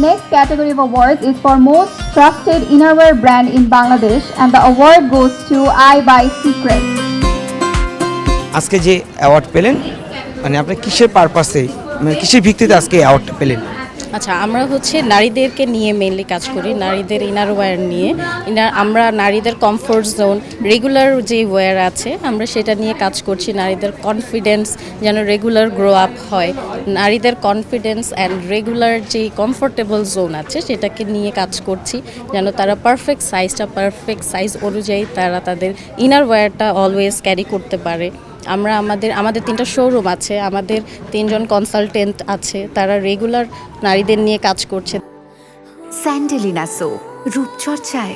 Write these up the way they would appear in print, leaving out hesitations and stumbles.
next category of awards is for most trusted innerwear brand in Bangladesh, and the award goes to I Buy Secret. আজকে যে award পেলেন মানে আপনি কিসের পারপাসে মানে কিসের ভিত্তিতে আজকে অ্যাওয়ার্ডটা পেলেন? আচ্ছা, আমরা হচ্ছে নারীদেরকে নিয়ে মেইনলি কাজ করি, নারীদের ইনার ওয়্যার নিয়ে। আমরা নারীদের কমফোর্ট জোন, রেগুলার যে ওয়্যার আছে আমরা সেটা নিয়ে কাজ করছি। নারীদের কনফিডেন্স যেন রেগুলার গ্রো আপ হয়, নারীদের কনফিডেন্স অ্যান্ড রেগুলার যে কমফোর্টেবল জোন আছে সেটাকে নিয়ে কাজ করছি, যেন তারা পারফেক্ট সাইজ অনুযায়ী তারা তাদের ইনার ওয়্যারটা অলওয়েজ ক্যারি করতে পারে। আমরা আমাদের 3টা শোরুম আছে, আমাদের 3জন কনসালটেন্ট আছে, তারা রেগুলার নারীদের নিয়ে কাজ করছে। স্যান্ডেলিনা সো, রূপচর্চায়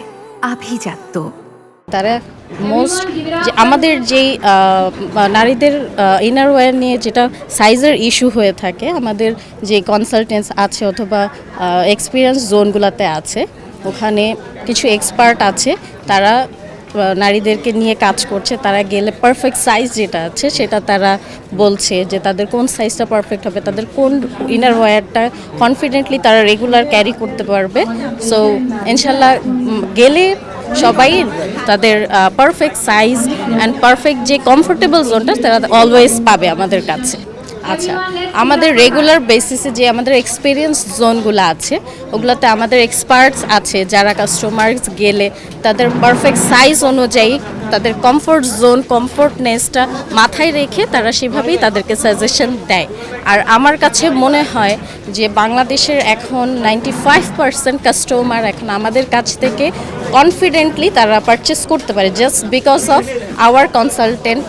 আভিজাত্য। তারা মোস্ট যে আমাদের যেই নারীদের ইনার ওয়্যার নিয়ে যেটা সাইজের ইস্যু হয়ে থাকে, আমাদের যে কনসালটেন্টস আছে অথবা এক্সপিরিয়েন্স জোনগুলোতে আছে, ওখানে কিছু এক্সপার্ট আছে, তারা নারীদেরকে নিয়ে কাজ করছে। তারা গেলে পারফেক্ট সাইজ যেটা আছে সেটা তারা বলছে যে তাদের কোন সাইজটা পারফেক্ট হবে, তাদের কোন ইনার ওয়্যারটা কনফিডেন্টলি তারা রেগুলার ক্যারি করতে পারবে। সো ইনশাল্লাহ গেলে সবাই তাদের পারফেক্ট সাইজ অ্যান্ড পারফেক্ট যে কমফোর্টেবল জোনটা তারা অলওয়েজ পাবে আমাদের কাছে। আচ্ছা, আমাদের রেগুলার বেসিসে যে আমাদের এক্সপিরিয়েন্স জোনগুলো আছে ওগুলোতে আমাদের এক্সপার্টস আছে, যারা কাস্টমার্স গেলে তাদের পারফেক্ট সাইজ অনুযায়ী তাদের কমফোর্ট জোন কমফোর্টনেসটা মাথায় রেখে তারা সেভাবেই তাদেরকে সাজেশন দেয়। আর আমার কাছে মনে হয় যে বাংলাদেশের এখন 95% কাস্টমার এখন আমাদের কাছ থেকে কনফিডেন্টলি তারা পারচেস করতে পারে, just because of our consultant,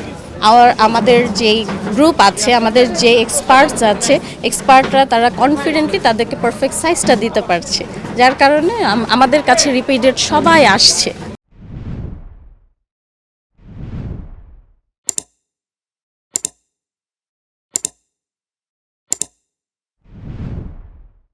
আমাদের যেই গ্রুপ আছে, আমাদের যে এক্সপার্টরা তারা কনফিডেন্টলি তাদেরকে পারফেক্ট সাইজটা দিতে পারছে, যার কারণে আমাদের কাছে রিপিটেড সবাই আসছে।